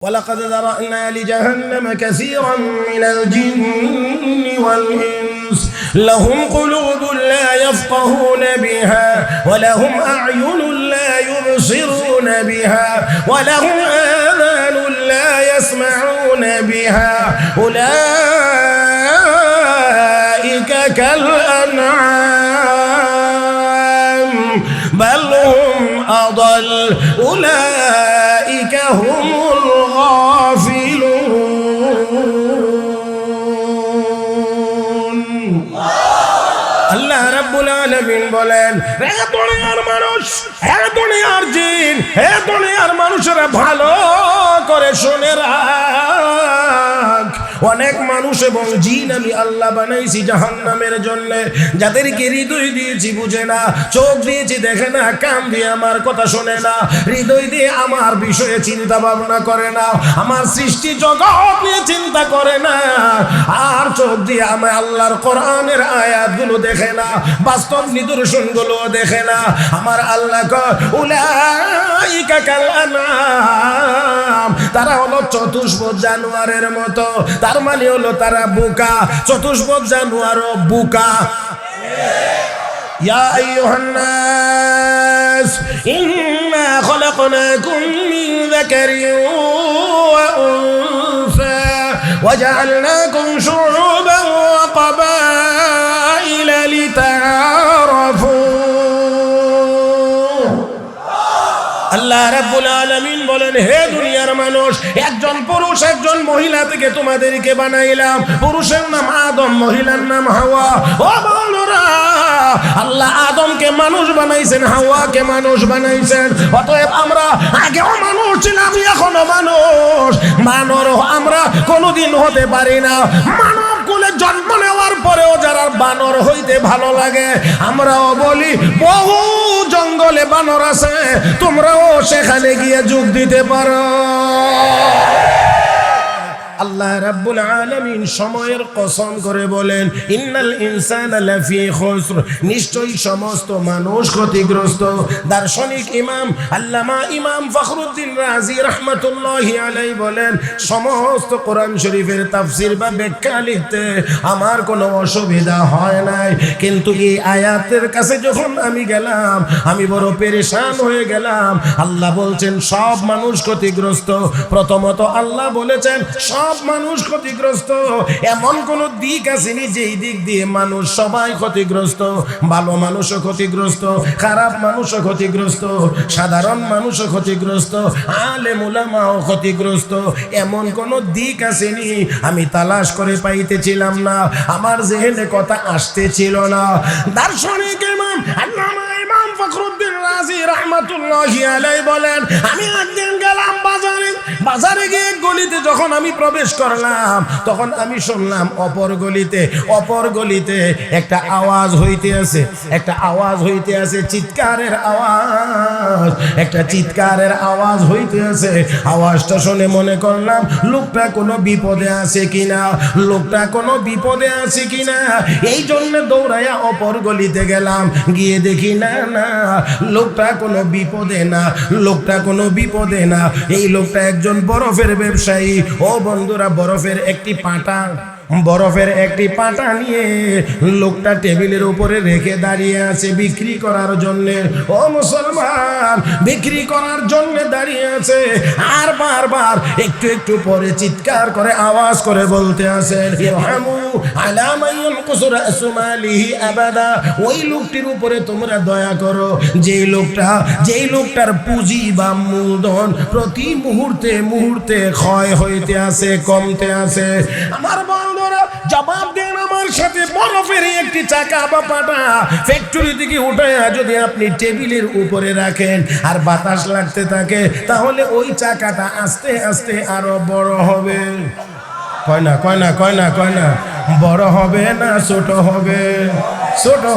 ولقد ذرأنا لجهنم كثيرا من الجن والإنس لهم قلوب لا يفقهون بها ولهم أعين لا يبصرون بها ولهم آذان لا يسمعون بها أولئك كالأنعام بل هم أضل أولئك هم আল্লাহ রাব্বুল আলামিন বলেন, হে দুনিয়ার মানুষ, হে দুনিয়ার জিন, হে দুনিয়ার মানুষেরা ভালো করে শুনে রাখ। অনেক মানুষ এবং জিন আমি আল্লাহ বানাইছি জাহান্নামের জন্য, যাদেরকে হৃদয় দিয়েছি বুঝে না, চোখ দিয়েছি দেখে না, কান দিয়ে আমার কথা শোনে না, হৃদয় দিয়ে আমার বিষয়ে চিন্তা ভাবনা করে না, আমার সৃষ্টি জগৎ নিয়ে চিন্তা করে না, আর চোখ দিয়ে আমি আল্লাহর কোরআনের আয়াতগুলো দেখে না, বাস্তব নিদর্শনগুলো দেখে না। আমার আল্লাহ কয় উলাইকা কাল আনআম, তারা হলো চতুষ্পদ জানোয়ারের মতো। তার মানে হলো তারা বোকা, চতুষ্পদ জানোয়ারও বোকা। ইয়া আইয়ুহান নাস ইন্না খলাকনাকুম মিন যাকারিন ওয়া উনসা ওয়া জাআলনাকুম শুউবান ওয়া ক্বাবাইলা লিতাআরাফু। আল্লাহ রাব্বুল আলামিন বলেন, হে দুনিয়ার মানুষ, একজন পুরুষ একজন মহিলা থেকে তোমাদেরকে বানাইলাম। পুরুষের নাম আদম, মহিলার নাম হাওয়া। ও বন্ধুরা, আল্লাহ আদমকে মানুষ বানাইছেন, হাওয়াকে মানুষ বানাইছেন। অতএব আমরা আগেও মানুষ ছিলাম, এখনো মানুষ। বানর আমরা কোনোদিন হতে পারি না। মানব কুলে জন্ম নেওয়ার পরেও যারা বানর হইতে ভালো লাগে, আমরাও বলি বহু জঙ্গলে বানর আছে, তোমরাও সেখানে গিয়ে যোগ দিতে পারো। আল্লাহ রাব্বুল আলামিন সময়ের কসম করে বলেন, ইন্নাল ইনসানা লাফি খুসর, নিশ্চয়ই সমস্ত মানুষ ক্ষতিগ্রস্ত। দার্শনিক ইমাম আল্লামা ইমাম ফখরুদ্দিন রাজি রাহমাতুল্লাহি আলাইহি বলেন, সমস্ত কোরআন শরীফের তাফসীর বা ব্যাখ্যা লিখতে আমার কোনো অসুবিধা হয় নাই, কিন্তু এই আয়াতের কাছে যখন আমি গেলাম আমি বড় পেরেশান হয়ে গেলাম। আল্লাহ বলছেন সব মানুষ ক্ষতিগ্রস্ত। প্রথমত আল্লাহ বলেছেন সব মানুষ ক্ষতিগ্রস্ত। এমন কোন দিক আসেনি যেই দিক দিয়ে মানুষ সবাই ক্ষতিগ্রস্ত। ভালো মানুষও ক্ষতিগ্রস্ত, খারাপ মানুষও ক্ষতিগ্রস্ত, সাধারণ মানুষও ক্ষতিগ্রস্ত, আলেম উলামাও ক্ষতিগ্রস্ত। এমন কোন দিক আসেনি আমি তালাশ করে পাইতেছিলাম না, আমার জেহেনে কথা আসতেছিল না। দার্শনিক ইমাম আল্লামা ইমাম ফখরুদ্দিন রাজি রাহমাতুল্লাহি আলাইহি বলেন, আমি একদিন গেলাম বাজারে গিয়ে গলিতে যখন আমি প্রবেশ করলাম, তখন আমি শুনলাম অপর গলিতে একটা আওয়াজ হইতে আছে, একটা আওয়াজ হইতে আছে, চিৎকারের আওয়াজ, একটা চিৎকারের আওয়াজ হইতে আছে। আওয়াজটা শুনে মনে করলাম লোকটা কোনো বিপদে আছে কিনা, লোকটা কোনো বিপদে আছে কিনা। এই জন্য দৌড়াইয়া অপর গলিতে গেলাম, গিয়ে দেখি না না, লোকটা কোনো বিপদে না, লোকটা কোনো বিপদে না। এই লোকটা একজন বরফের ব্যবসায়ী। ও বন্ধুরা, বরফের একটি পাটা নিয়ে লোকটা টেবিলের উপরে রেখে দাঁড়িয়ে আছে বিক্রি করার জন্য। ও মুসলমান, বিক্রি করার জন্য দাঁড়িয়ে আছে, আর বারবার একটু একটু পরে চিৎকার করে আওয়াজ করে বলতে আছে, ইরহামু আলা মান ইয়ানকুসু রাসু মালিহি আবাদা। ওই লোকটির উপরে তোমরা দয়া করো যেই লোকটার পুঁজি বা মূলধন প্রতি মুহূর্তে ক্ষয় হইতে আছে, কমতে আছে। আমার বন্ধুরা জবাব দেন আমার সাথে, বরফের একটি চাকা বা পাটা ফ্যাক্টরি থেকে উঠায়া যদি আপনি টেবিলের উপরে রাখেন আর বাতাস লাগতে থাকে, তাহলে ওই চাকাটা আস্তে আস্তে আরো বড় হবে। কয় না বড় হবে না ছোট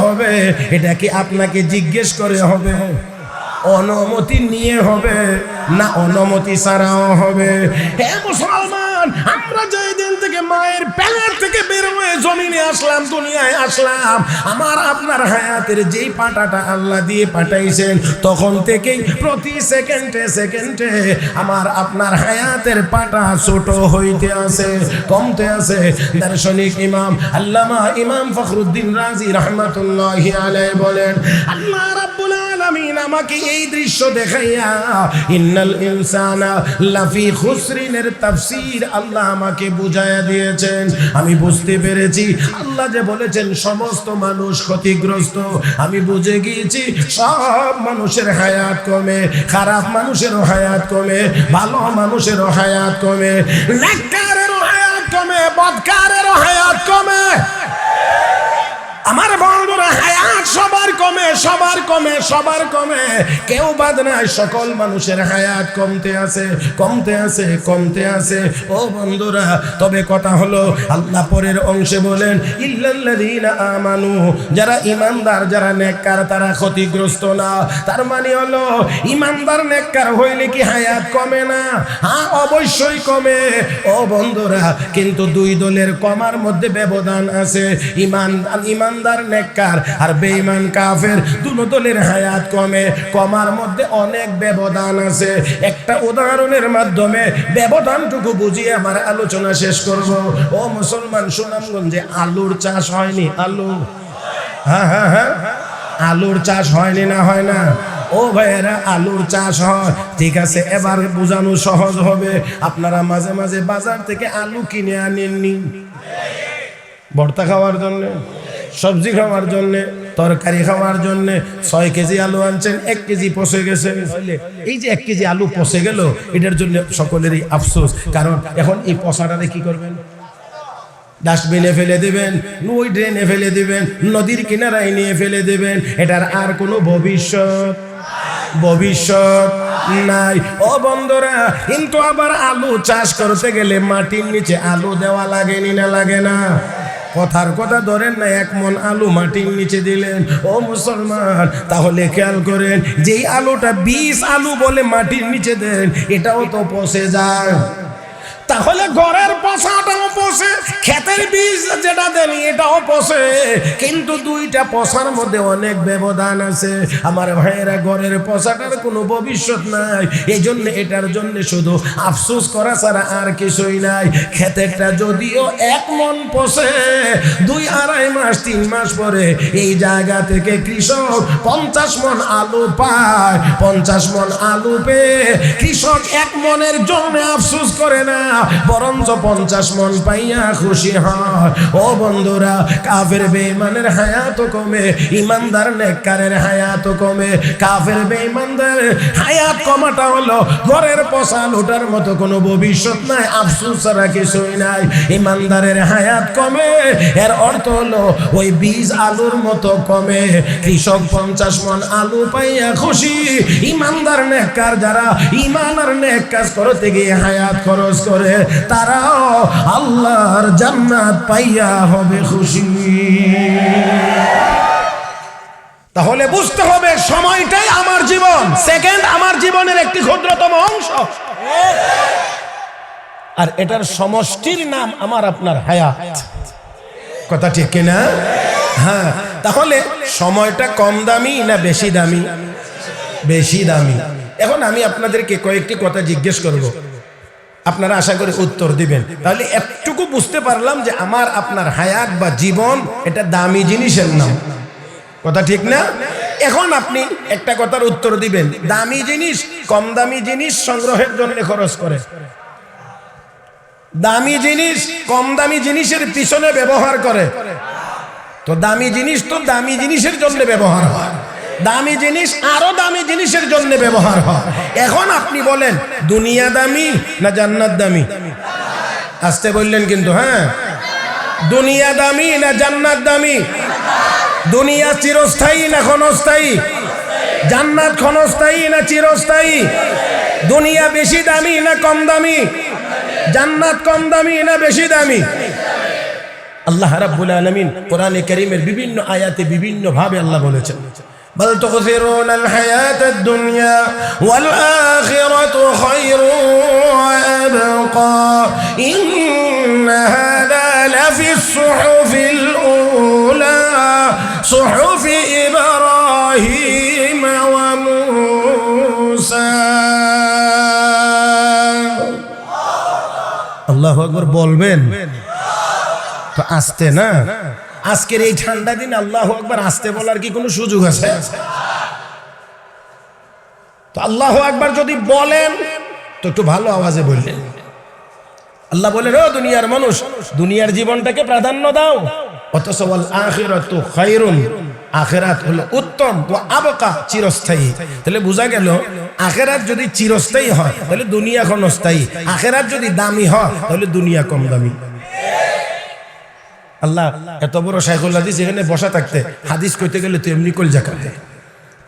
হবে? এটা কি আপনাকে জিজ্ঞেস করে হবে? অনুমতি নিয়ে হবে না অনুমতি ছাড়াও হবে? হে মুসলমান, আমরা যেই দিন থেকে মায়ের পেট থেকে বের হয়ে জমিনে আসলাম, দুনিয়ায় আসলাম, আমার আপনার হায়াতের যেই পাটাটা আল্লাহ দিয়ে পাঠাইছেন, তখন থেকেই প্রতি সেকেন্ডে সেকেন্ডে আমার আপনার হায়াতের পাটা ছোট হইতে আছে, কমতে আছে। দার্শনিক ইমাম আল্লামা ইমাম ফখরুদ্দিন রাজি রাহমাতুল্লাহি আলাইহি বলেন, আল্লাহ রাব্বুল আলামিন আমাকে এই দৃশ্য দেখাইয়া ইন্নাল ইনসানা লাফি খুসরিনের তাফসীর আল্লাহ আমাকে বুঝাইয়া দিয়েছেন। আমি বুঝতে পেরেছি আল্লাহ যে বলেছেন সমস্ত মানুষ ক্ষতিগ্রস্ত, আমি বুঝে গিয়েছি সব মানুষের হায়াত কমে, খারাপ মানুষেরও হায়াত কমে, ভালো মানুষেরও হায়াত কমে, নেককারেরও হায়াত কমে, বদকারেরও হায়াত কমে। আমার বন্ধুরা, হায়াত সবার কমে, সবার কমে, সবার কমে, কেউ বাদ নাই। সকল মানুষের হায়াত কমতে আছে, কমতে আছে, কমতে আছে। ও বন্ধুরা, তবে কথা হলো আল্লাহ পরের অংশে বলেন ইল্লাল্লাযীনা আমানু, যারা ইমানদার, যারা নেককার, তারা ক্ষতিগ্রস্ত না। তার মানে হলো ইমানদার নেককার হইলে কি হায়াত কমে না? হ্যাঁ, অবশ্যই কমে। ও বন্ধুরা, কিন্তু দুই দলের কমার মধ্যে ব্যবধান আছে। ইমানদার নেককার আর বেঈমান কাফের দুটো দলের হায়াত কমে, কমার মধ্যে অনেক ব্যবধান আছে। একটা উদাহরণের মাধ্যমে ব্যবধানটুকু বুঝিয়ে আমার আলোচনা শেষ করব। ও মুসলমান, সুনামগঞ্জে আলুর চাষ হয়নি? আলু, হ্যাঁ হ্যাঁ হ্যাঁ, আলুর চাষ হয়নি না? হয় না? ও ভাইয়েরা, আলুর চাষ হয়, ঠিক আছে। এবার বোঝানো সহজ হবে। আপনারা মাঝে মাঝে বাজার থেকে আলু কিনে আনেননি? ভর্তা খাওয়ার জন্য, সবজি খাওয়ার জন্য, তরকারি খাওয়ার জন্য 6 কেজি আলু আনছেন, 1 কেজি পচে গেছে। এই যে 1 কেজি আলু পচে গেল, এটার জন্য সকলেরই আফসোস। কারণ এখন এই পচাটারে কি করবেন? ডাস্টবিনে ফেলে দেবেন, ওই ড্রেনে ফেলে দেবেন, নদীর কিনারায় নিয়ে ফেলে দেবেন। এটার আর কোনো ভবিষ্যৎ নাই। ও বন্ধুরা, কিন্তু আবার আলু চাষ করতে গেলে মাটির নিচে আলু দেওয়া লাগেনি না? লাগে না? কথার কথা ধরেন না, 1 মণ আলু মাটির নিচে দিলেন। ও মুসলমান, তাহলে খেয়াল করেন, যেই আলুটা 20 আলু বলে মাটির নিচে দেন, এটাও তো পচে যায়। তাহলে ঘরের পচাটাও পচে, ক্ষেতের বীজ যেটা দেন এটাও পচে, কিন্তু দুইটা পচার মধ্যে অনেক ব্যবধান আছে। আমার ভাইয়েরা, ঘরের পচাটার কোনো ভবিষ্যৎ নাই। এই জন্য এটার জন্য শুধু আফসোস করা ছাড়া আর কিছুই নাই। ক্ষেতেরটা যদিও 1 মণ পচে, 2-2.5 মাস 3 মাস পরে এই জায়গা থেকে কৃষক 50 মণ আলু পায়। 50 মণ আলু পেয়ে কৃষক 1 মণের জন্য আফসোস করে না, বরঞ্চ 50 মণ পাইয়া খুশি হয়। ও বন্ধুরা, কাফের বেঈমানের হায়াত কমে, ইমানদার নেককারের হায়াত কমে। কাফের বেঈমানদের হায়াত কমাটা হলো ঘরের পচা লোটার মতো কোনো ভবিষ্যৎ নাই, আফসোস ছাড়া কিছুই নাই। ইমানদারের হায়াত কমে, এর অর্থ হলো ওই বীজ আলুর মতো কমে। কৃষক 50 মণ আলু পাইয়া খুশি, ইমানদার নেককার যারা ইমান আর নেক কাজ করতে গিয়ে হায়াত খরচ করে, তারাও আল্লাহর জান্নাত পাইয়া হবে খুশি। তাহলে বুঝতে হবে, সময়টাই আমার জীবন, সেকেন্ড আমার জীবনের একটি ক্ষুদ্রতম অংশ, আর এটার সমষ্টির নাম আমার আপনার হায়াত। কথা ঠিক কিনা? হ্যাঁ। তাহলে সময়টা কম দামি না বেশি দামি? বেশি দামি। এখন আমি আপনাদেরকে কয়েকটি কথা জিজ্ঞেস করব, আপনারা আশা করি উত্তর দিবেন। তাহলে একটুকু বুঝতে পারলাম যে আমার আপনার হায়াত বা জীবন এটা দামি জিনিসের নাম। কথা ঠিক না? এখন আপনি একটা কথার উত্তর দিবেন, দামি জিনিস কম দামি জিনিস সংগ্রহের জন্য খরচ করে, দামি জিনিস কম দামি জিনিসের পিছনে ব্যবহার করে। তো দামি জিনিস তো দামি জিনিসের জন্য ব্যবহার হয়, দামি জিনিস আরো দামি জিনিসের জন্য ব্যবহার হয়। এখন আপনি বলেন, দুনিয়া দামি না জান্নাত দামি? আসতে বললেন কিন্তু, হ্যাঁ। দুনিয়া দামি না জান্নাত দামি? দুনিয়া চিরস্থায়ী না ক্ষণস্থায়ী? জান্নাত ক্ষণস্থায়ী না চিরস্থায়ী? দুনিয়া বেশি দামি না কম দামি? জান্নাত কম দামি না বেশি দামি? আল্লাহ রাব্বুল আলামিন কোরআনে কারীমের বিভিন্ন আয়াতে বিভিন্ন ভাবে আল্লাহ বলেছেন, بل تؤثرون الحياة الدنيا والآخرة خير وأبقى إن هذا লাফিস সুহুফিল উলা সুহুফি ইব্রাহিম ওয়া মূসা। আল্লাহু আকবার বলবেন তো আসতে না। আজকের এই ঠান্ডা দিন আল্লাহু আকবার আসতে বলার কি কোনো সুযোগ আছে? তো আল্লাহু আকবার যদি বলেন তো একটু ভালো আওয়াজে বললেন। আল্লাহ বলেন, ও দুনিয়ার মানুষ, দুনিয়ার জীবনটাকে প্রাধান্য দাও, অথচ ওয়াল আখিরাতু খায়রুন, আখিরাত হলো উত্তম, ও আবকা, চিরস্থায়ী। তাহলে বোঝা গেল আখিরাত যদি চিরস্থায়ী হয় তাহলে দুনিয়া ক্ষণস্থায়ী, আখিরাত যদি দামি হয় তাহলে দুনিয়া কম দামি। আল্লাহ এত বড় শাইখুল হাদিস এখানে বসা থাকতে হাদিস কইতে গেলে তো এমনি কল জাকাতে,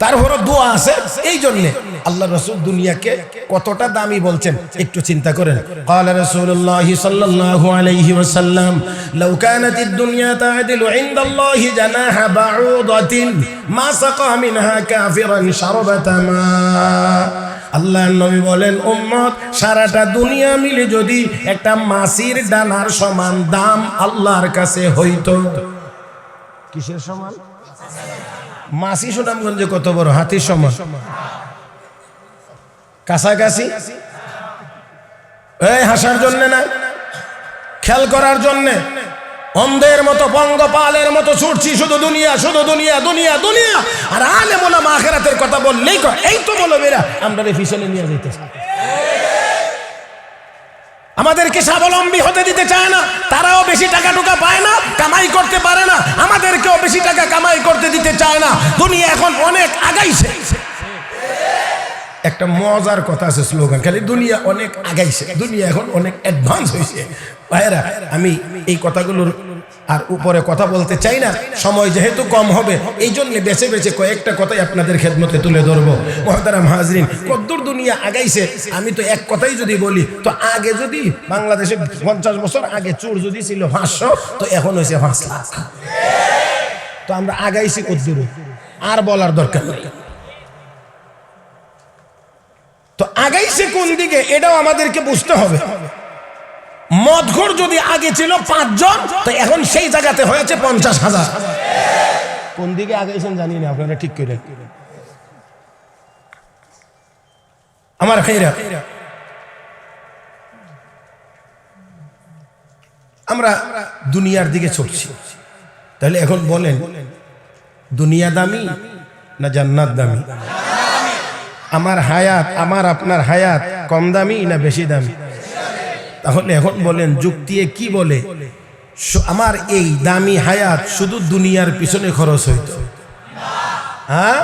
তারপরও দোয়া আছে। এই জন্য আল্লাহ রাসূল দুনিয়াকে কতটা দামি বলছেন একটু চিন্তা করেন। قال رسول الله صلى الله عليه وسلم لو كانت الدنيا تعدل عند الله جناح بعوضة ما سقى منها كافرا شربة ماء। আল্লাহর নবী বলেন, উম্মত সারাটা দুনিয়া মিলে যদি একটা মাছির ডানার সমান দাম আল্লাহর কাছে হইতো। কিসের সমান? মাছি সুনামগঞ্জে কত বড়? হাতির সমান, কাছাকাছি। এই হাসার জন্য না, খেয়াল করার জন্য অন্ধের মতো পঙ্গপালের মতো ছুটছি, শুধু দুনিয়া, শুধু দুনিয়া, দুনিয়া, দুনিয়া। আর আলেম ওলামা আখিরাতের কথা বললেই এই তো বলো বেরা আমরা পিছনে নিয়ে যাইতেছি। আমাদেরকে স্বাবলম্বী হতে দিতে চায় না, তারাও বেশি টাকা টুকা পায় না, কামাই করতে পারে না, আমাদেরকেও বেশি টাকা কামাই করতে দিতে চায় না। দুনিয়া এখন অনেক আগাইছে। একটা মজার কথা আছে, স্লোগান খালি দুনিয়া অনেক আগাইছে, দুনিয়া এখন অনেক অ্যাডভান্স হয়েছে। ভাইরা, আমি এই কথাগুলোর আর উপরে কথা বলতে চাই না, সময় যেহেতু কম হবে এই জন্য বেছে বেছে কয়েকটা কথাই আপনাদের খেদমতে তুলে ধরবো। মুহতারাম হাজরিন, কদ্দুর দুনিয়া আগাইছে আমি তো এক কথাই যদি বলি, তো আগে যদি বাংলাদেশে 50 বছর আগে চুর যদি ছিল 500, তো এখন হয়েছে 5 লাখ। তো আমরা আগাইছি কদ্দুর আর বলার দরকার নেই। তো আগাইছে কোন দিকে এটাও আমাদেরকে বুঝতে হবে। মদঘর যদি আগে ছিল 5 জন, তো এখন সেই জায়গাতে হয়েছে 50,000। কোন দিকে আগাইছেন জানি না, আপনারা ঠিক করে আমার ভাইরা। আমরা দুনিয়ার দিকে ছুটছি, তাহলে এখন বলেন দুনিয়া দামি না জান্নাত দামি? আমার হায়াত, আমার আপনার হায়াত কম দামি না বেশি দামি? তাহলে এখন বলেন যুক্তি কি বলে আমার এই দামি হায়াত শুধু দুনিয়ার পিছনে খরচ হইত? হ্যাঁ,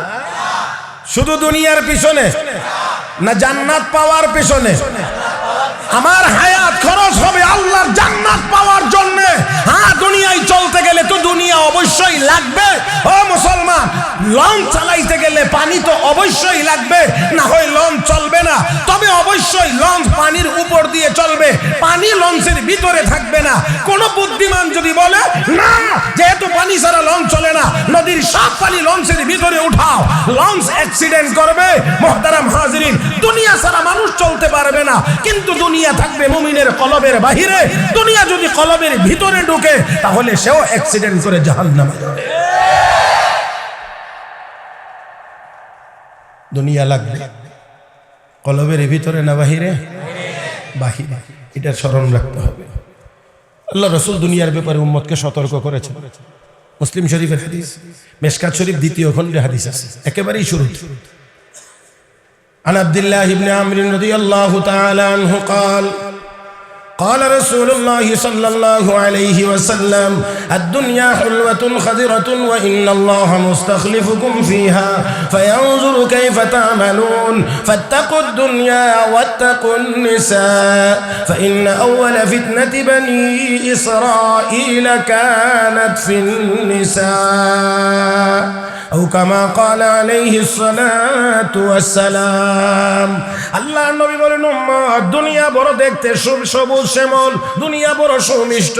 শুধু দুনিয়ার পিছনে না জান্নাত পাওয়ার পিছনে? আমার হায়াত খরচ হবে আল্লাহর জান্নাত পাওয়ার জন্য। হ্যাঁ, দুনিয়ায় চলতে গেলে তো দুনিয়া অবশ্যই লাগবে। ও মুসলমান, লঞ্চ চালাইতে গেলে পানি তো অবশ্যই লাগবে, না হয় লঞ্চ চলবে না। তবে অবশ্যই লঞ্চ পানির উপর দিয়ে চলবে, পানি লঞ্চের ভিতরে থাকবে না। কোন বুদ্ধিমান যদি বলে না, যেহেতু পানি ছাড়া লঞ্চ চলে না, নদীর সব পানি লঞ্চের ভিতরে উঠাও, লঞ্চ অ্যাক্সিডেন্ট করবে। মুহতারাম হাজিরিন, দুনিয়া ছাড়া মানুষ চলতে পারবে না, কিন্তু দুনিয়া থাকবে মুমিনের কলবের বাহিরে। দুনিয়া যদি কলবের ভিতরে ঢুকে তাহলে সেও অ্যাক্সিডেন্ট করে জাহান্নামে যাবে। দুনিয়া লাগবে কলবের ভিতরে না বাহিরে? বাহিরে। এটা স্মরণ রাখতে হবে। আল্লাহ রাসূল দুনিয়ার ব্যাপারে উম্মতকে সতর্ক করেছেন। মুসলিম শরীফের হাদিস, মিশকাত শরীফ 2য় খণ্ডে হাদিস আছে, একেবারেই শুরুতে। عن عبد الله بن عمرو رضي الله تعالى عنه قال قال رسول الله صلى الله عليه وسلم الدنيا حلوة خضرة وإن الله مستخلفكم فيها فينظر كيف تعملون فاتقوا الدنيا واتقوا النساء فإن أول فتنة بني إسرائيل كانت في النساء আও কামা ক্বালা আলাইহিস সালাতু ওয়াস সালাম। আল্লাহর নবী বলেন, উম্মত, দুনিয়া বড় দেখতে সবুজ শ্যামল, দুনিয়া বড় সুমিষ্ট,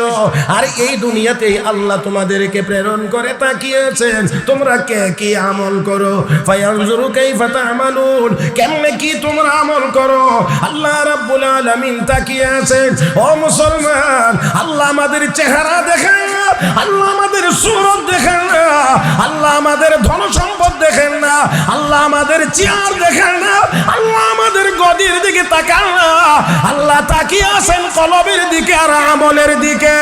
আর এই দুনিয়াতেই আল্লাহ তোমাদেরকে প্রেরণ করে তাকিয়েছেন তোমরা কে কি আমল করো। ফায়ানজুরু কাইফা তা'মালুন, কেমনে কি তোমরা আমল করো। আল্লাহ রাব্বুল আলামিন তাকিয়ে আছেন। ও মুসলমান, আল্লাহ আমাদের চেহারা দেখেন না, আল্লাহ আমাদের সুরত দেখেন না, আল্লাহ আমাদের ধন সম্পদ দেখেন না, আল্লাহ আমাদের চেয়ার দেখেন না, আল্লাহ আমাদের গদির দিকে তাকান না, আল্লাহ তাকিয়ে আছেন কলবের দিকে আর আমলের দিকে।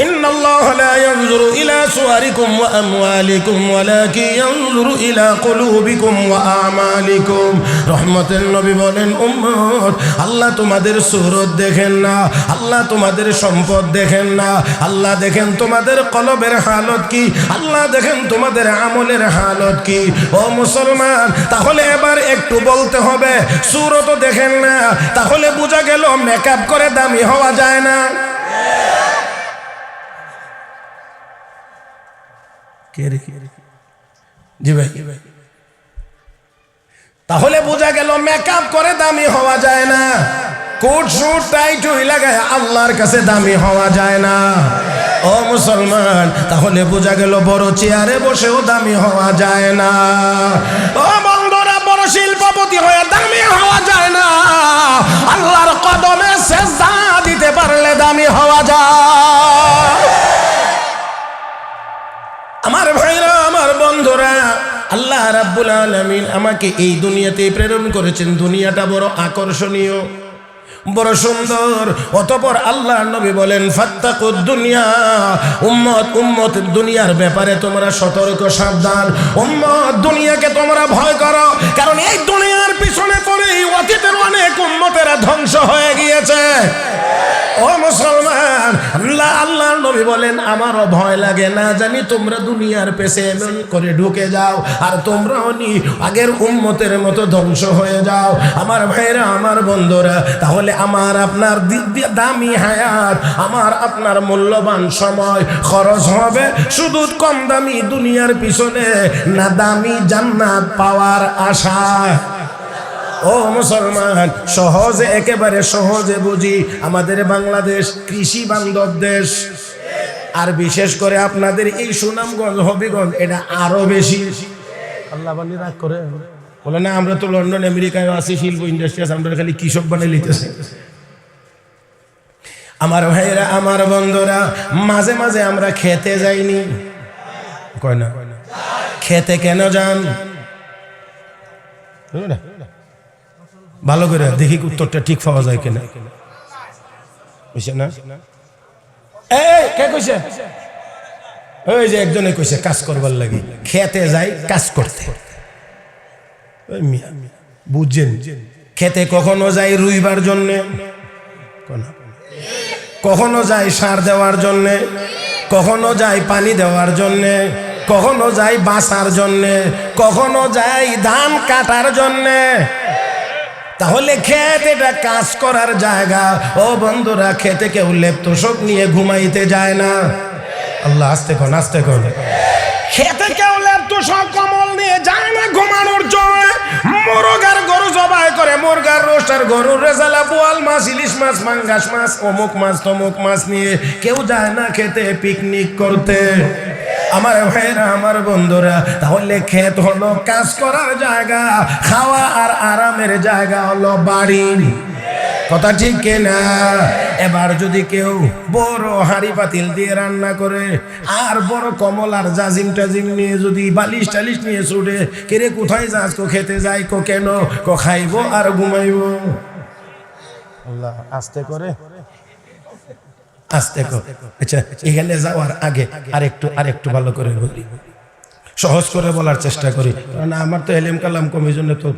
ইন্নাল্লাহা লা ইয়ানজুরু ইলা সুওয়ারিকুম ওয়া আমওয়ালিকুম ওয়ালাকিন ইয়ানজুরু ইলা কুলুবিকুম ওয়া আমালিকুম। রহমতের নবী বলেন, উম্মত, আল্লাহ তোমাদের সুরত দেখেন না, আল্লাহ তোমাদের সম্পদ দেখেন না, আল্লাহ দেখেন তোমাদের কলবের হালত কি, আল্লাহ দেখেন তোমাদের আমলের হালত কি। ও মুসলমান, তাহলে এবার একটু বলতে হবে, সুরত দেখেন না, তাহলে বোঝা গেল মেকআপ করে দামি হওয়া যায় না। জি ভাই, তাহলে বোঝা গেল মেকআপ করে দামি হওয়া যায় না, কোট শুট টাই টুই লাগায় আল্লাহর কাছে দামি হওয়া যায় না। ও মুসলমান, তাহলে বোঝা গেল বড় চেয়ারে বসেও দামি হওয়া যায় না। ও বন্ধুরা, বড় শিল্পপতি হয়ে দামি হওয়া যায় না, আল্লাহর কদমে সেজদা দিতে পারলে দামি হওয়া যায়। আমার ভাইরা, আমার বন্ধুরা, আল্লাহ রাব্বুল আলামিন আমাকে এই দুনিয়াতে প্রেরণ করেছেন। দুনিয়াটা বড় আকর্ষণীয়, বড় সুন্দর। অতঃপর আল্লাহর নবী বলেন, ফাত্তাকুদ দুনিয়া, উম্মত, উম্মত, দুনিয়ার ব্যাপারে তোমরা সতর্ক সাবধান। উম্মত, দুনিয়াকে তোমরা ভয় করো, কারণ এই দুনিয়ার পিছনে পড়েই অতীতের অনেক উম্মতেরা ধ্বংস হয়ে গিয়েছে। ও মুসলমান, আল্লাহর নবী বলেন, আমারও ভয় লাগে, না জানি তোমরা দুনিয়ার পেছে এমন করে ঢুকে যাও আর তোমরাও আগের উম্মতের মতো ধ্বংস হয়ে যাও। আমার ভাইরা, আমার বন্ধুরা, তাহলে আমার আপনার দামি হায়াত, আমার আপনার মূল্যবান সময় খরচ হবে শুধু কম দামি দুনিয়ার পিছনে, না দামি জান্নাত পাওয়ার আশায়। ও মুসলমান, সহজে, একেবারে সহজে বুঝি, আমাদের বাংলাদেশ কৃষি বান্ধব দেশ, আর বিশেষ করে আপনাদের এই সুনামগঞ্জ, হবিগঞ্জ, এটা আরো বেশি। আল্লাহ বানি রাগ করে বলে, না আমরা তো লন্ডন আমেরিকায় আছি, শিল্প ইন্ডাস্ট্রি আছে, আমরা খালি কৃষক বানিয়ে লিতেছি। আমার ভাইরা, আমার বন্ধুরা, মাঝে মাঝে আমরা খেতে যাইনি, কয় না? খেতে কেন যান? ভালো করে দেখি উত্তরটা ঠিক পাওয়া যায় কিনা, বুঝছে না? কে কইছে? ওই যে একজনে কইছে কাজ করবার লাগি খেতে যাই, কাজ করতে। বুঝছেন, খেতে কখনো যাই রুইবার জন্যে, কখনো যাই সার দেওয়ার জন্যে, কখনো যাই পানি দেওয়ার জন্যে, কখনো যাই বাঁচার জন্যে, কখনো যাই ধান কাটার জন্যে। তাহলে খেত এটা কাজ করার জায়গা। ও বন্ধুরা, খেতে কেউ লেপ্তশোক নিয়ে ঘুমাইতে যায় না। আল্লাহ, আস্তে কোন, আস্তে কোন। খেতে কেউ লেপ্তশোক কমল নিয়ে যায় না ঘুমানোর জন্য। মুরগার গরু জবাই করে, মুরগার রোস্ট আর গরুর রেজালা, বোয়াল মাছ, ইলিশ মাছ, মাঙ্গাস মাছ, অমুক মাছ, তমুক মাছ নিয়ে কেউ যায় না খেতে পিকনিক করতে। আমার ভাইরা, আমার বন্ধুরা, তাহলে ক্ষেত হলো কাজ করার জায়গা, খাওয়া আর আরামের জায়গা হলো বাড়ি। কথা ঠিক কিনা? এবার যদি কেউ বড় হাঁড়ি পাতিল দিয়ে রান্না করে আর বড় কমল আর জাজিম টাজিম নিয়ে যদি বালিশ টালিশ নিয়ে ছুটে, কেরে কোথায় যাস? কো খেতে যাই। কো কেন? কো খাইবো আর ঘুমাইবো। আল্লাহ, আস্তে করে, আস্তে করে। আচ্ছা, এখানে যাওয়ার আগে আরেকটু ভালো করে বলি, সহজ করে বলার চেষ্টা করি, কারণ আমার তো এলেম কালাম কম, এই জন্য তো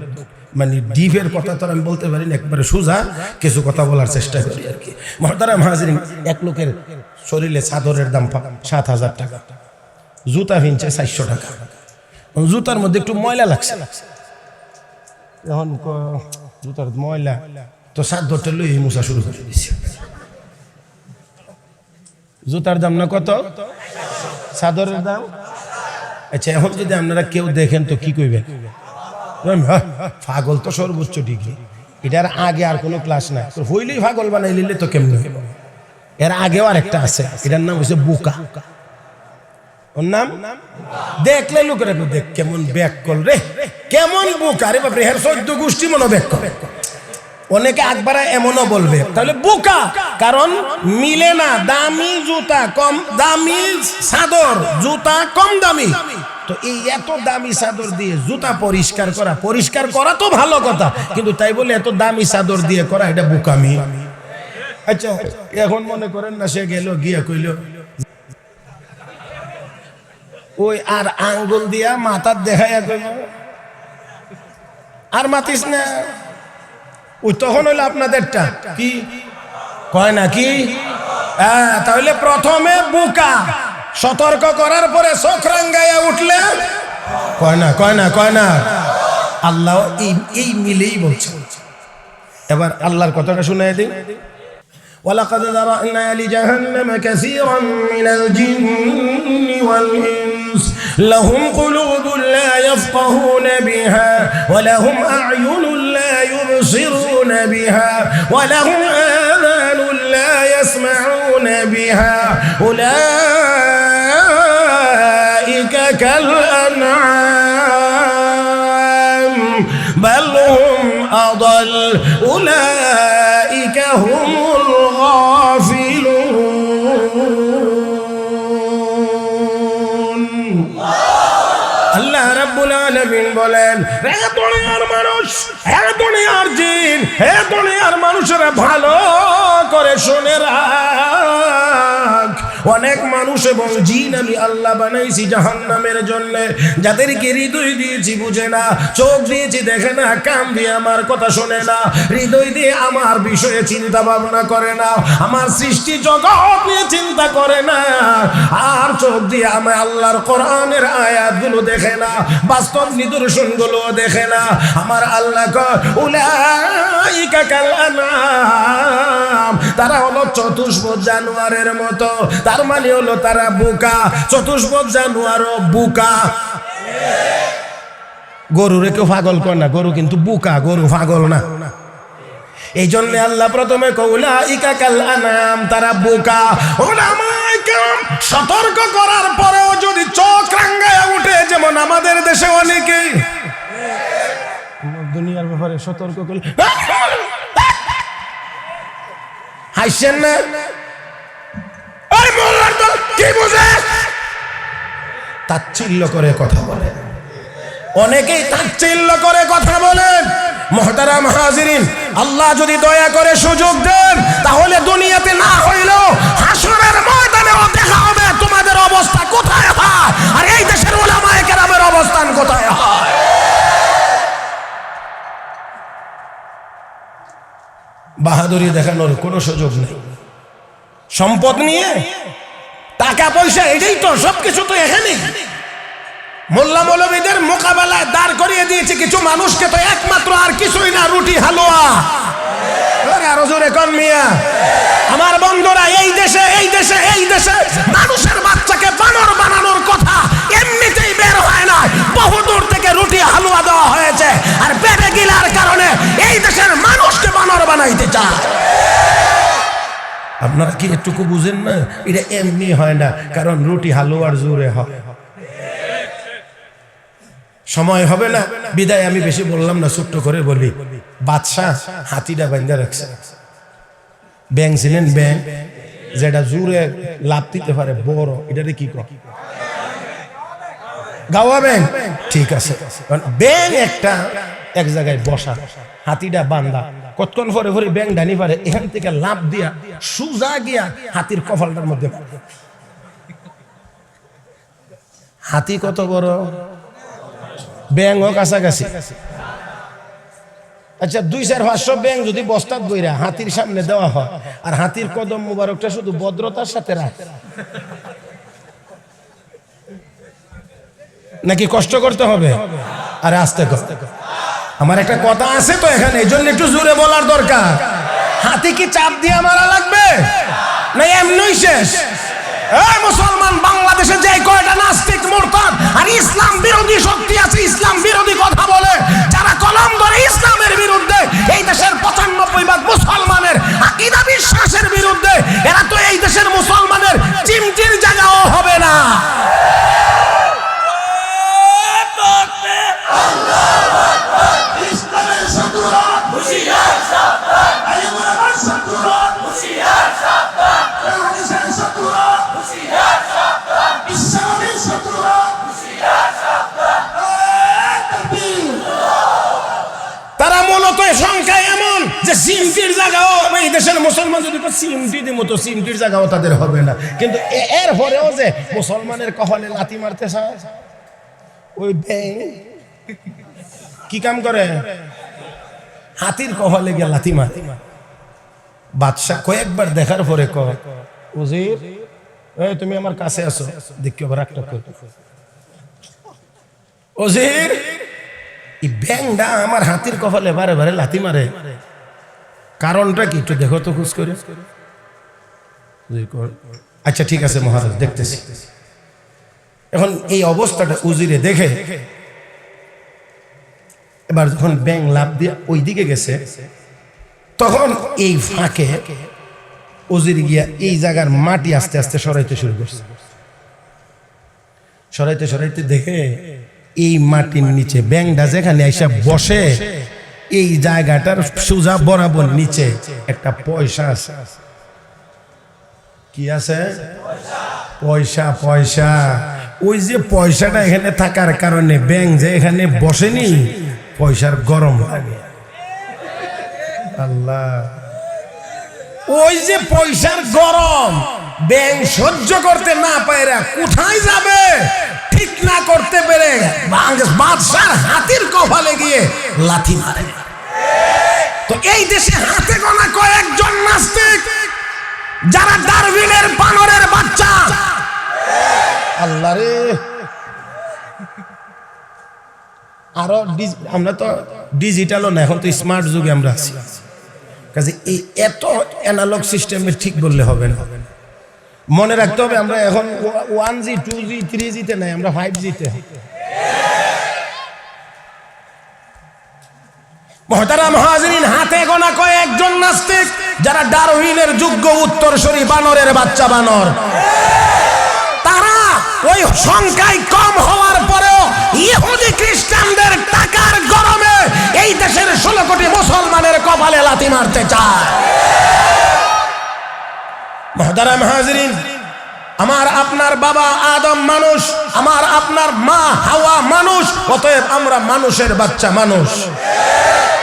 মানে ডিপের কথা তো আমি বলতে পারি না, একবারে সোজা কিছু কথা বলার চেষ্টা করি আর কি। মুহতারাম হাজিরিন, এক লোকের শরীরে চাদরের দাম 7,000 টাকা, জুতা কিনছে 400 টাকা। জুতার মধ্যে একটু ময়লা লাগছে, এখন জুতার ময়লা তো চাদরটা লই মুছা শুরু করে দিচ্ছে। জুতার দাম না কত? চাদরের দাম। আচ্ছা এখন যদি আপনারা কেউ দেখেন তো কি কইবেন? পাগল তো সর্বোচ্চ ডিগ্রি, এটার আগে আর কোনো ক্লাস নাই, হইলেই পাগল বানাই নিলে তো কেমন। এর আগেও আর একটা আছে, এটার নাম হচ্ছে বোকা। ওর নাম দেখলে লোকের দেখ কেমন ব্যাক কল রে, কেমন বোকা রে বাপরে, হের 14 গোষ্ঠী মনো ব্যাক করে। অনেকে আকবারা এমনও বলবে তাহলে বোকা, কারণ মিলে না দামি জুতা কম দামি চাদর, জুতা কম দামি। তো এই এত দামি চাদর দিয়ে জুতা পরিষ্কার করা তো ভালো কথা, কিন্তু তাই বলে এত দামি চাদর দিয়ে করা এটা বোকামি। আচ্ছা এখন মনে করেন না সে গেল গিয়া কইল ওই আর আঙ্গুল দিয়া মাথার দেখাইয়া কইল আর মাতিস না, ওই তখন হইলো আপনাদেরটা কি কয় না কি? তাহলে প্রথমে বোকা, সতর্ক করার পরে চোখ রাঙ্গাইয়া উঠলে কয় না আল্লাহ এই মিলেই বলছে। এবার আল্লাহর কথাটা শুনাই দিই। ওয়ালাকাদ যারানা লিজাহান্নামা কাসীরাম মিনাল জিন্নি ওয়াল ইনস লাহুম কুলুবুন লা ইয়াফকাহুনা বিহা ওয়া লাহুম আ'য়ুনুন লা ইউবসিরুনা বিহা ওয়া লাহুম আযানুন লা ইয়াসমাউনা বিহা উলাইকা কাল আন'আম বাল হুম আদাল উলাইকা হুমুল গাফিলুন। আল্লাহ রাব্বুল আলামিন বলেন, হে দুনিয়ার মানুষ, হে দুনিয়ার জিন, হে দুনিয়ার মানুষেরা ভালো করে শুনে রাখ, অনেক মানুষ এবং জিন আমি আল্লাহ বানাইছি জাহান্নামের জন্য, যাদেরকে হৃদয় দিয়েছি বুঝে না, চোখ দিয়েছি দেখে না, কান দিয়ে আমার কথা শোনে না, হৃদয় দিয়ে আমার বিষয়ে চিন্তা ভাবনা করে না, আমার সৃষ্টি জগৎ নিয়ে চিন্তা করে না, আর চোখ দিয়ে আমি আল্লাহর কোরআনের আয়াতগুলো দেখে না, বাস্তব নিদর্শনগুলো দেখে না। আমার আল্লাহ কয় উলাইকা কাল আন'আম, তারা হলো চতুষ্পদ জানোয়ারের মতো। তার মানে হলো তারা বোকা, চতুষ্পদ জানোয়ারও বোকা। গরুরে কেউ পাগল করে না, গরু কিন্তু বোকা, গরু পাগল না। এই জন্য আল্লাহ প্রথমে উলাইকা কাল আন'আম, তারা বোকা। উলামায়ে কেরাম সতর্ক করার পরেও যদি চোখ রাঙ্গায়া উঠে, যেমন আমাদের দেশে অনেকেই দুনিয়ার ব্যাপারে সতর্ক করলে হাসছেন না, কি বুঝে তাচ্ছিল্য করে কথা বলে, অনেকেই তাচ্ছিল্য করে কথা বলেন। মুহতারাম হাজিরিন, আল্লাহ যদি দয়া করে সুযোগ দেন, তাহলে দুনিয়াতে না হইলেও হাসরের ময়দানেও দেখা হবে তোমাদের অবস্থা কোথায় হয়, আর এই দেশের উলামায়ে কেরামের অবস্থান কোথায় হয়। বাহাদুরি দেখানোর কোনো সুযোগ নেই। সম্পদ নিয়ে টাকা পয়সা, এটাই তো সবকিছু, তো এখানেই মোল্লা মৌলবীদের মোকাবেলায় দাঁড় করিয়ে দিয়েছে কিছু মানুষকে, তো একমাত্র আর কিছুই না, রুটি হালুয়া। আরো জোরে কোন মিয়া। আমার বন্ধুরা, এই দেশে মানুষের বাচ্চাকে বানর বানানোর কথা এমনিতেই বের হয় না, বহু দূর থেকে রুটি হালুয়া দেওয়া হয়েছে, আর পেটে গিলার কারণে এই দেশের মানুষকে বানর বানাইতে চায়। আপনারা কি একটুকু বুঝেন না? এটা এমনি হয় না, কারণ রুটি হালুয়ার জোরে হয়। সময় হবে না বিদায় আমি বেশি বললাম না, ছোট্ট করে বলি। বাদশাহ হাতিটা বাঁধা রাখছে। ব্যাং ছিলেন, ব্যাং যেটা জোরে লাভ দিতে পারে বড়, এটারে কি কয়? গাওয়া ব্যাং। ঠিক আছে, ব্যাং একটা এক জায়গায় বসা, হাতিটা বান্ধা, কতক্ষণ পরে পরে ব্যাং ডানি পারে, এখান থেকে লাভ দিয়া সুজা গিয়া হাতির কপালটার মধ্যে। হাতি কত বড়, ব্যাংও কাছাকাছি। আচ্ছা 200-500 ব্যাং যদি বস্তাত বইরা হাতির সামনে দেওয়া হয়, আর হাতির কদম মুবারকটা শুধু ভদ্রতার সাথে রাখে, নাকি কষ্ট করতে হবে? আরে আস্তে করতে, আমার একটা কথা আছে তো এখানে, এই জন্য একটু জোরে বলার দরকার। হাতি কি চাপ দিয়ে মারা লাগবে, না এমনি শেষ? এই মুসলমান, বাংলাদেশে যে কয়টা নাস্তিক মুরতাদ আর ইসলাম বিরোধী শক্তি আছে, ইসলাম বিরোধী কথা বলে, যারা কলম ধরে ইসলামের বিরুদ্ধে, এই দেশের 95% মুসলমানের আকীদা বিশ্বাসের বিরুদ্ধে, এরা তো এই দেশের মুসলমানের চিমটির জায়গাও হবে না। তারা মূলত সংখ্যা এমন যে সিমটির জায়গাও এই দেশের মুসলমান যদি সিমটি দিব তো সিমটির জায়গাও তাদের হবে না। কিন্তু এর পরেও যে মুসলমানের কপালে লাথি মারতে চায়, ওই ব্যাং কি কাম করে, হাতির কপালে গিয়ে লাথি মারে। বাদশাহ কয়েকবার দেখার পরে কয়, উজির এই তুমি আমার কাছে আসো, দেখি আবার একটা উজির, এই ব্যাংটা আমার হাতির কপালে বারে বারে লাথি মারে, কারণটা কি একটু দেখো তো খুঁজ করে। আচ্ছা ঠিক আছে মহারাজ, দেখতেছি। এখন এই অবস্থাটা উজিরে দেখে, এবার যখন ব্যাং লাভ দিয়ে ওই দিকে গেছে, তখন এই ফাঁকে উজির গিয়া এই জায়গার মাটি আস্তে আস্তে সরাইতে শুরু করছে। সরাইতে সরাইতে দেখে এই মাটির নিচে ব্যাংটা যেখানে এসে বসে, এই জায়গাটার সোজা বরাবর নিচে একটা পয়সা আছে। কি আছে? পয়সা। পয়সা। ওই যে পয়সাটা এখানে থাকার কারণে ব্যাং যে এখানে বসেনি, পয়সার গরম লাগে। আল্লাহ, ওই যে পয়সার গরম ব্যাং সহ্য করতে না পায়রা কোথায় যাবে ঠিক না করতে পেরে বাদশার হাতির কপালে গিয়ে লাথি মারে। তো এই দেশে হাতে গোনা কয়েকজন নাস্তিক যারা ডারউইনের বানরের বাচ্চা। আল্লাহ রে, আরো আমরা তো ডিজিটালও না, এখন তো স্মার্ট যুগে আমরা আছি। কাজে এই এত অ্যানালগ সিস্টেমে ঠিক বললে হবে না। মনে রাখতে হবে আমরা এখন 1G 2G 3G তে নাই, আমরা 5G তে। মুহতারাম হাজিরিন, হাতে গোনা কয়েকজন নাস্তিক যারা ডারউইনের যোগ্য উত্তরসূরি, বানরের বাচ্চা বানর। তারা ওই সংখ্যায় কম হওয়ার পরেও ইহুদি খ্রিস্টানদের টাকার গরমে এই দেশের 16 কোটি মুসলমানের কপালে লাথি মারতে চায়। মুহতারাম হাজিরিন, আমার আপনার বাবা আদম মানুষ, আমার আপনার মা হাওয়া মানুষ, অতএব আমরা মানুষের বাচ্চা মানুষ।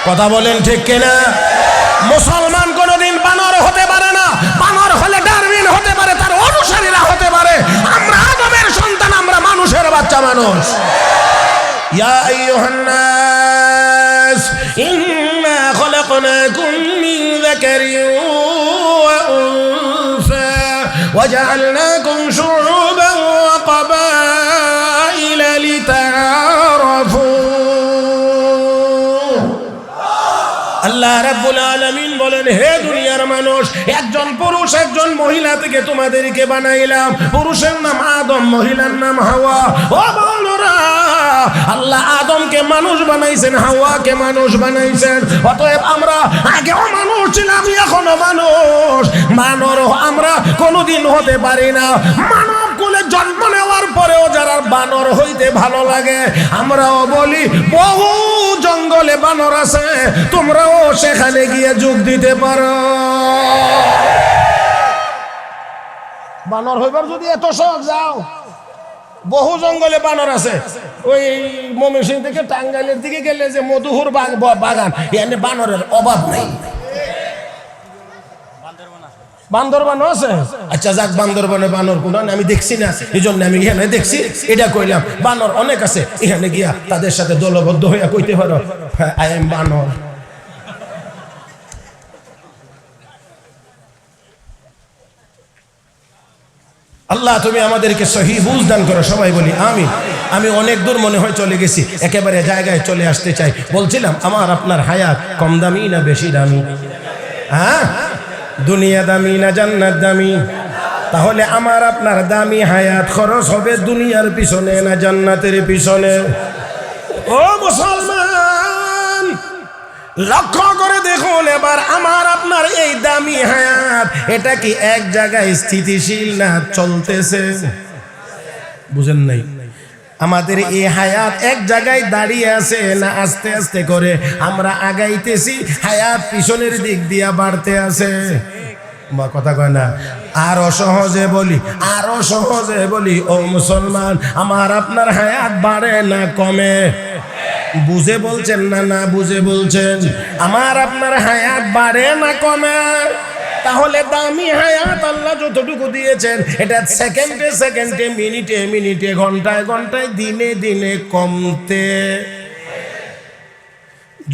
কথা বলেন ঠিক কিনা? মুসলমান কোনদিন বানর হতে পারে না। বানর হলে ডারউইন হতে পারে, তার অনুসারীরা হতে পারে। আমরা আদমের সন্তান, আমরা মানুষের বাচ্চা মানুষ। ইয়া আইয়ুহান নাস ইন্না খলাকনাকুম মিন যাকারিন ওয়া উনসা ওয়াজআলনাকুম শুউবান ওয়া ক্বাবাইলা লিতাআরাফু। আল্লাহ রাব্বুল আলামিন বলেন, হে দুনিয়ার মানুষ, একজন পুরুষ একজন মহিলা থেকে তোমাদেরকে বানাইলাম। পুরুষের নাম আদম, মহিলার নাম হাওয়া। ও বন্ধুরা, আল্লাহ আদমকে মানুষ বানাইছেন, হাওয়াকে মানুষ বানাইছেন। অতএব আমরা আগেও মানুষ ছিলাম, এখনো মানুষ। বানর আমরা কোনোদিন হতে পারি না। মানব কুলে জন্ম নেওয়ার পরেও যারা বানর হইতে ভালো লাগে, আমরাও বলি বহু জঙ্গলে বানর আছে, তোমরাও সেখানে গিয়ে যোগ দিতে পারো। বানর হইবার যদি এত শখ, যাও, বহু জঙ্গলে বানর আছে। ওই ময়মনসিংহ থেকে টাঙ্গাইলের দিকে গেলে যে মধুহুর বাগান, এখানে বানরের অভাব নেই। বান্দরবানও আছে। আচ্ছা যাক, বান্দরবানে বানর কোন আমি দেখছি না, এই জন্য আমি এখানে দেখছি, এটা কইলাম। বানর অনেক আছে, এখানে গিয়া তাদের সাথে দলবদ্ধ হইয়া কইতে পারো, আই এম বানর। আল্লাহ তুমি আমাদেরকে সহি বুঝ দান করো, সবাই বলি আমিন। আমি অনেক দূর মনে হয় চলে গেছি, একেবারে জায়গায় চলে আসতে চাই। বলছিলাম আমার আপনার হায়াত কম দামি না বেশি দামি? হ্যাঁ, দুনিয়া দামি না জান্নাত দামি? তাহলে আমার আপনার দামি হায়াত খরচ হবে দুনিয়ার পিছনে না জান্নাতের পিছনে? ও মুসলমান, লক্ষ্য করে দেখুন এবার আমার আপনার এই দামি হায়াত এটা কি এক জায়গায় স্থিতিশীল না চলতেছে? বুঝেন নাই? আমাদের এই হায়াত এক জায়গায় দাঁড়িয়ে আছে না আস্তে আস্তে করে আমরা আগাইতেছি, হায়াত পিছনের দিক দিয়া বাড়তে আছে? বা কথা কয় না? আরো সহজে বলি, ও মুসলমান, আমার আপনার হায়াত বাড়ে না কমে? বুঝে বলছেন না বুঝে বলছেন? আমার আপনার হায়াত বাড়ে না কমে? তাহলে দামি হায়াত আল্লাহ যতটুকু দিয়েছেন এটা সেকেন্ডে সেকেন্ডে, মিনিটে মিনিটে, ঘন্টায় ঘন্টায়, দিনে দিনে কমতে।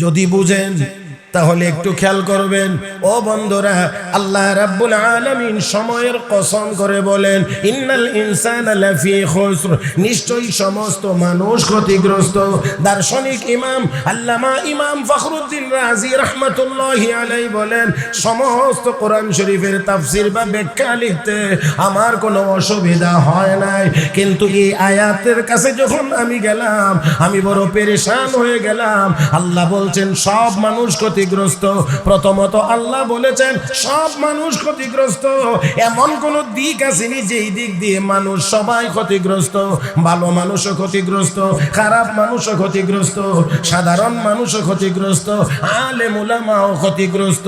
যদি বুঝেন তাহলে একটু খেয়াল করবেন। ও বন্ধুরা, আল্লাহ রাব্বুল আলামিন সময়ের কসম করে বলেন, ইন্নাল ইনসানা লাফি খুসর, নিশ্চয়ই সমস্ত মানুষ ক্ষতিগ্রস্ত। দার্শনিক ইমাম আল্লামা ইমাম ফখরুদ্দিন রাজি রাহমাতুল্লাহি আলাইহি বলেন, সমস্ত কোরআন শরীফের তাফসীর বা ব্যাখ্যা লিখতে আমার কোনো অসুবিধা হয় নাই, কিন্তু এই আয়াতের কাছে যখন আমি গেলাম আমি বড় পেরেশান হয়ে গেলাম। আল্লাহ বলছেন সব মানুষ ক্ষতিগ্রস্ত। প্রথমত আল্লাহ বলেছেন সব মানুষ ক্ষতিগ্রস্ত, এমন কোন দিক আসেনি যেই দিক দিয়ে মানুষ সবাই ক্ষতিগ্রস্ত। ভালো মানুষও ক্ষতিগ্রস্ত, খারাপ মানুষও ক্ষতিগ্রস্ত, সাধারণ মানুষও ক্ষতিগ্রস্ত, আলেম উলামাও ক্ষতিগ্রস্ত।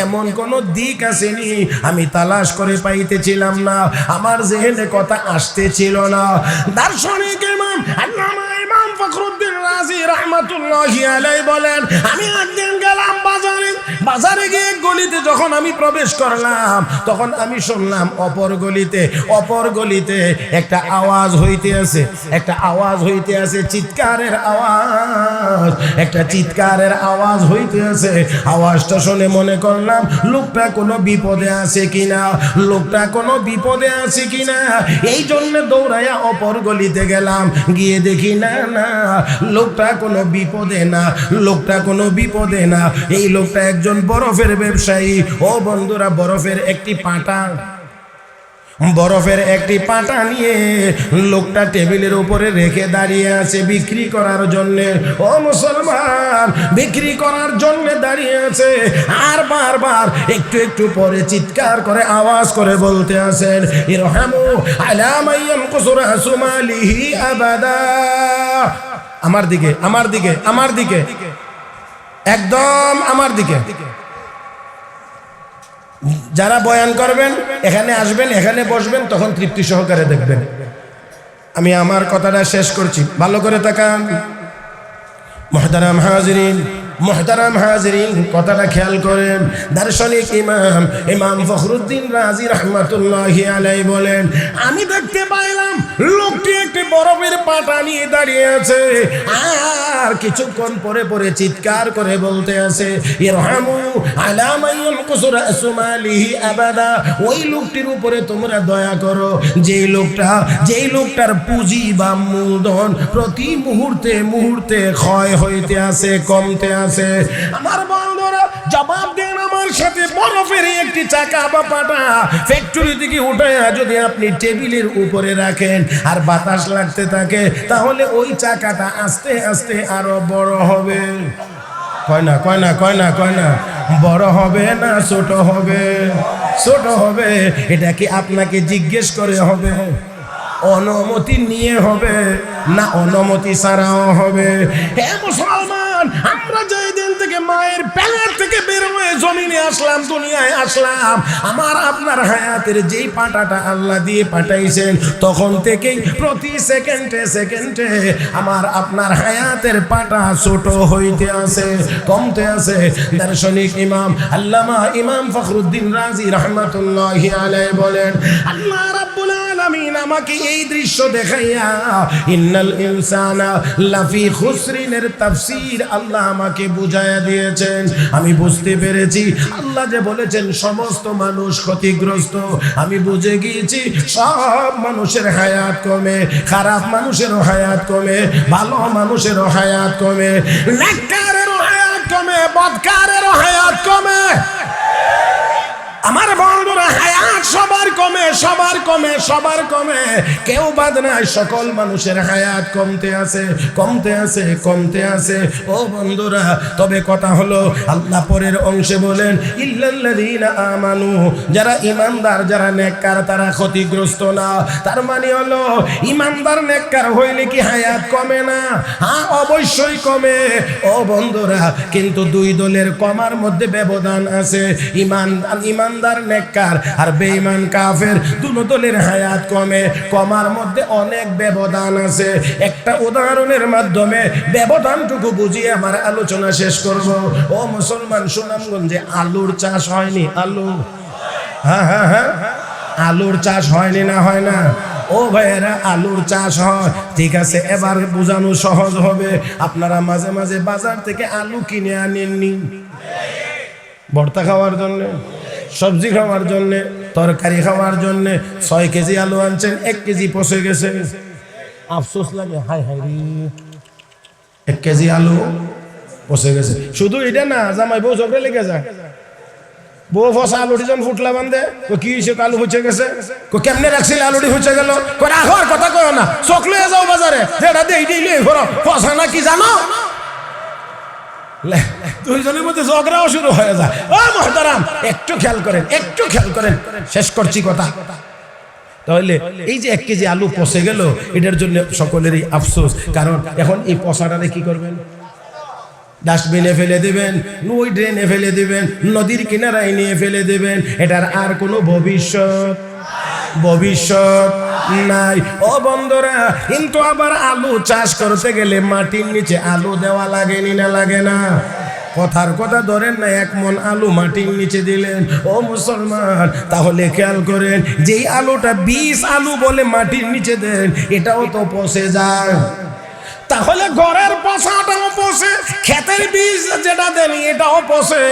এমন কোন দিক আসেনি আমি তালাশ করে পাইতেছিলাম না, আমার জেহেনে কথা আসতেছিল না। দার্শনিক ইমাম আল্লামা ইমাম ফখরুদ্দিন রাজি রাহমাতুল্লাহি আলাইহি বলেন, আমি একদিন গেলাম বাজারে গিয়ে গলিতে যখন আমি প্রবেশ করলাম তখন আমি শুনলাম অপর গলিতে একটা আওয়াজ হইতে আছে, চিৎকারের আওয়াজ হইতে আছে। আওয়াজটা শুনে মনে করলাম লোকটা কোনো বিপদে আছে কিনা, এই জন্য দৌড়াইয়া অপর গলিতে গেলাম। গিয়ে দেখি না লোকটা কোনো বিপদে না, এই লোকটা একজন বরফের ব্যবসায়ী। ও বন্ধুরা, বরফের একটি পাটা নিয়ে লোকটা টেবিলের উপরে রেখে দাঁড়িয়ে আছে বিক্রি করার জন্য। ও মুসলমান, বিক্রি করার জন্য দাঁড়িয়ে আছে, আর বারবার একটু পরে চিৎকার করে আওয়াজ করে বলতে আছেন, ইরহামু আলা মান ইয়ানকুসু রাসু মালিহি আবাদা। আমার দিকে একদম আমার দিকে। যারা বয়ান করবেন এখানে আসবেন, এখানে বসবেন, তখন তৃপ্তি সহকারে দেখবেন। আমি আমার কথাটা শেষ করছি, ভালো করে তাকান। মুহতারাম হাজিরিন, কথাটা খেয়াল করেন। দার্শনিক ইমাম ফখরুদ্দিন রাজি রাহমাতুল্লাহি আলাইহি বলেন, আমি দেখতে পাইলাম লোকটি একটি বরফের পাটা নিয়ে দাঁড়িয়ে আছে, আর কিছুক্ষণ পরে চিৎকার করে বলতে আছে, ইরহামু আলা মান ইয়ানকুসু রাসু মালিহি আবাদা। ওই লোকটির উপরে তোমরা দয়া করো যেই লোকটার পুঁজি বা মূলধন প্রতি মুহূর্তে ক্ষয় হইতে আছে, কমতে আছে। আমার বন্ধুরা জবাব দেন আমার সাথে, বরফের একটি চাকা বা পাটা ফ্যাক্টরি থেকে উঠায়া যদি আপনি টেবিলের উপরে রাখেন আর বাতাস লাগতে থাকে, তাহলে ওই চাকাটা আস্তে আস্তে আরো বড় হবে। কয় না বড় হবে না ছোট হবে? এটা কি আপনাকে জিজ্ঞেস করে হবে? অনুমতি নিয়ে হবে না অনুমতি ছাড়াও হবে? হে মুসলমান, আমরা যেই দিন থেকে মায়ের পেটের থেকে বের হয়ে জমিনে আসলাম, দুনিয়ায় আসলাম, আমার আপনার হায়াতের যেই পাটাটা আল্লাহ দিয়ে পাঠাইছেন, তখন থেকেই প্রতি সেকেন্ডে আমার আপনার হায়াতের পাটা ছোট হইতে আছে, কমতে আছে। দার্শনিক ইমাম আল্লামা ইমাম ফখরুদ্দিন রাজি রাহমাতুল্লাহি আলাইহি বলেন, আল্লাহ রাব্বুল আলামিন আমাকে এই দৃশ্য দেখাইয়া ইন্নাল ইনসানা লাফি খুসরিনের তাফসীর আল্লাহ আমাকে বুঝাইয়া দিয়েছেন। আমি বুঝতে পেরেছি আল্লাহ যে বলেছেন সমস্ত মানুষ ক্ষতিগ্রস্ত, আমি বুঝে গিয়েছি সব মানুষের হায়াত কমে, খারাপ মানুষেরও হায়াত কমে, ভালো মানুষেরও হায়াত কমে, নেককারেরও হায়াত কমে, বদকারেরও হায়াত কমে। আমার বন্ধুরা, হায়াত সবার কমে, সবার কমে, সবার কমে, কেউ বাদ নাই, সকল মানুষের হায়াত কমতে আছে, কমতে আছে, কমতে আছে। ও বন্ধুরা, তবে কথা হলো আল্লাহ পরের অংশে বলেন ইল্লাল্লাযীনা আমানু, যারা ঈমানদার, যারা নেককার, তারা ক্ষতিগ্রস্ত না। তার মানে হলো ঈমানদার নেককার হইলে কি হায়াত কমে না? হ্যাঁ, অবশ্যই কমে। ও বন্ধুরা, কিন্তু দুই দলের কমার মধ্যে ব্যবধান আছে। ঈমানদার নেককার আর বেঈমান কাফের, দুটো দলের হায়াত কমে, কমার মধ্যে অনেক ব্যবধান আছে। একটা উদাহরণের মাধ্যমে ব্যবধানটুকু বুঝিয়ে আমার আলোচনা শেষ করব। ও মুসলমান, সুনামগঞ্জে আলুর চাষ হয়নি? আলু, হ্যাঁ হ্যাঁ হ্যাঁ, আলুর চাষ হয়নি না? হয় না? ও ভাইয়েরা, আলুর চাষ হয়, ঠিক আছে। এবার বোঝানো সহজ হবে। আপনারা মাঝে মাঝে বাজার থেকে আলু কিনে আনেননি? ভর্তা খাওয়ার জন্য, সবজি খাওয়ার জন্য, তরকারি খাওয়ার জন্য 6 কেজি আলু আনছেন, 1 কেজি পচে গেছে। আফসোস লাগে, হাই হাই রে, 1 কেজি আলু পচে গেছে। শুধু এটা না, জামাই বউ ঝগড়ে লেগে যায়। বউ ফসা আলুটি যখন ফুটলা বান্ধে, কি হয়েছে? আলু ফুচে গেছে। কেমনে রাখছিল আলুটি ফুচে গেল? রাখার কথা কয় না, চোখ লয়ে যাও বাজারে, যেটা দেই দিলে ফসা না কি জানো? দুইজনের মধ্যে ঝগড়াও শুরু হয়ে যায়। ও মুহতারাম, একটু খেয়াল করেন, একটু খেয়াল করেন, শেষ করছি কথা। তাহলে এই যে 1 কেজি আলু পচে গেল, এটার জন্য সকলেরই আফসোস। কারণ এখন এই পচাটারে কি করবেন? ডাস্টবিনে ফেলে দেবেন, ওই ড্রেনে ফেলে দেবেন, নদীর কিনারায় নিয়ে ফেলে দেবেন। এটার আর কোনো ভবিষ্যৎ নাই। ও বন্ধুরা, কিন্তু আবার আলু চাষ করতে গেলে মাটির নিচে আলু দেওয়া লাগেনি না? লাগে না? কথার কথা ধরেন না, 1 মণ আলু মাটির নিচে দিলেন। ও মুসলমান, তাহলে খেয়াল করেন, যেই আলুটা 20 আলু বলে মাটির নিচে দেন, এটাও তো পচে যায়। তাহলে ঘরের পচাটাও পচে, ক্ষেতের বীজ যেটা দেন এটাও পচে,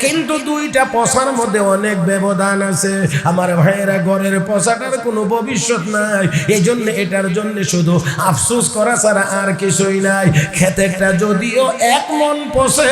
কিন্তু দুইটা পচার মধ্যে অনেক ব্যবধান আছে। আমার ভাইয়েরা, ঘরের পচাটার কোনো ভবিষ্যৎ নাই। এই জন্য এটার জন্য শুধু আফসোস করা ছাড়া আর কিছুই নাই। ক্ষেতেরটা যদিও 1 মণ পচে,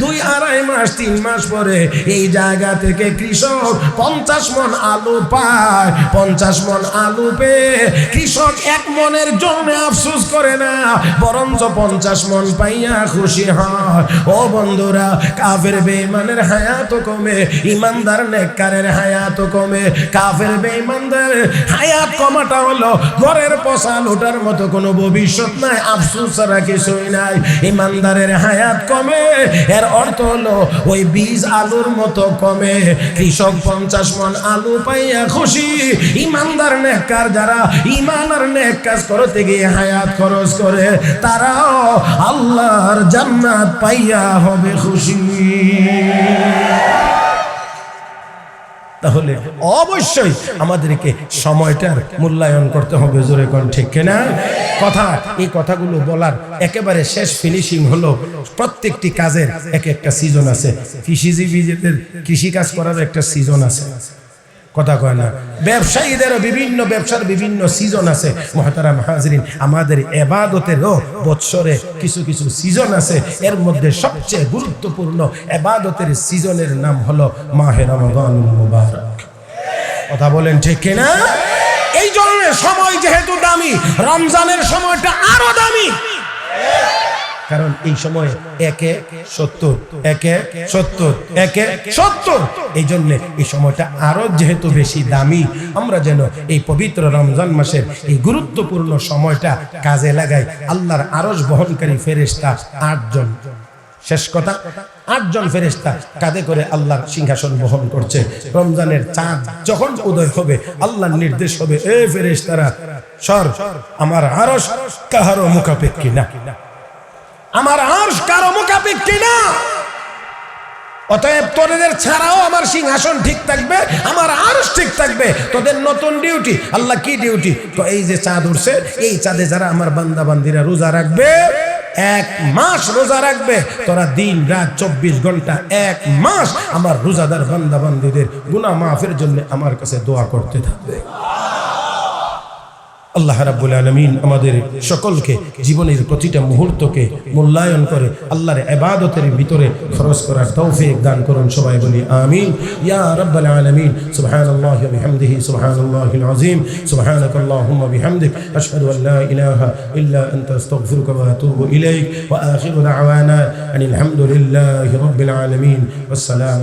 2-2.5 মাস 3 মাস পরে এই জায়গা থেকে কৃষক 50 মণ আলু পায়। 50 মণ আলু পেয়ে কৃষক 1 মণের জন্য আফসোস করে না, বরঞ্চ 50 মণ পাইয়া খুশি হয়। ও বন্ধুরা, কাফের বেঈমানের হায়াত কমে, ঈমানদার নেককারের হায়াত কমে। কাফের বেঈমানদের হায়াত কমাটা হলো ঘরের পচা লোটার মতো কোনো ভবিষ্যৎ নাই, আফসোস ছাড়া কিছুই নাই। ঈমানদারের হায়াত কমে, এর অর্থ হলো ওই 20 আলুর মতো কমে। কৃষক 50 মণ আলু পাইয়া খুশি, ঈমানদার নেককার যারা ঈমান আর নেক কাজ করতে গিয়ে হায়াত খরচ করে, তারাও আল্লাহর জান্নাত পাইয়া হবে খুশি। তাহলে অবশ্যই আমাদেরকে সময়টার মূল্যায়ন করতে হবে। জোরে কোন ঠিক কিনা? কথা, এই কথাগুলো বলার একেবারে শেষ ফিনিশিং হলো, প্রত্যেকটি কাজের একটা সিজন আছে। কৃষিজীবীদের কৃষি কাজ করার একটা সিজন আছে, কথা কয় না? ব্যবসায়ীদেরও বিভিন্ন ব্যবসার বিভিন্ন সিজন আছে। মুহতারাম হাজরিন, আমাদের ইবাদতেরও বৎসরে কিছু কিছু সিজন আছে। এর মধ্যে সবচেয়ে গুরুত্বপূর্ণ ইবাদতের সিজনের নাম হলো মাহে রমাদানুল মুবারক। কথা বলেন ঠিক কিনা? এই জন্য সময় যেহেতু দামি, রমজানের সময়টা আরো দামি। কারণ এই সময় 1-70 এই জন্য এই সময়টা আরো যেহেতু বেশি দামি, আমরা যেন এই পবিত্র রমজান মাসের এই গুরুত্বপূর্ণ সময়টা কাজে লাগাই। আল্লাহর আরশ বহনকারী ফেরেশতা 8 জন, শেষ কথা, 8 জন ফেরেশতা কাঁধে করে আল্লাহর সিংহাসন বহন করছে। রমজানের চাঁদ যখন উদয় হবে, আল্লাহর নির্দেশ হবে, এ ফেরেশতারা সর, আমার আরশ কাহারো মুখাপেক্ষী না, আমার আরশ কারো মুখাপেক্ষী না। অতএব তোদের ছাড়াও আমার সিংহাসন ঠিক থাকবে, আমার আরশ ঠিক থাকবে। তোদের নতুন ডিউটি। আল্লাহ কি ডিউটি? তো এই যে চাঁদ উঠছে, এই চাঁদে যারা আমার বান্দা বান্দিরা রোজা রাখবে, 1 মাস রোজা রাখবে, তোরা দিন রাত 24 ঘন্টা 1 মাস আমার রোজাদার বান্দা বান্দিদের গুনাহ মাফের জন্য আমার কাছে দোয়া করতে থাকবে। আল্লাহ রাব্বুল আলামিন আমাদের সকলকে জীবনের প্রতিটা মুহূর্তকে মূল্যায়ন করে আল্লাহর ইবাদতের ভিতরে খরচ করার তৌফিক দান করুন। সবাই বলি আমিন ইয়া রাব্বাল আলামিন। সুবহানাল্লাহি ওয়া বিহামদিহি সুবহানাল্লাহিল আযীম। সুবহানাকাল্লাহুম্মা বিহামদিক আশহাদু আল লা ইলাহা ইল্লা আনতা আস্তাগফিরুকা ওয়া আতুবু ইলাইক ওয়া আখিরু দাওয়ানা আনিল হামদুলিল্লাহি রাব্বিল আলামিন। ওয়াসসালামু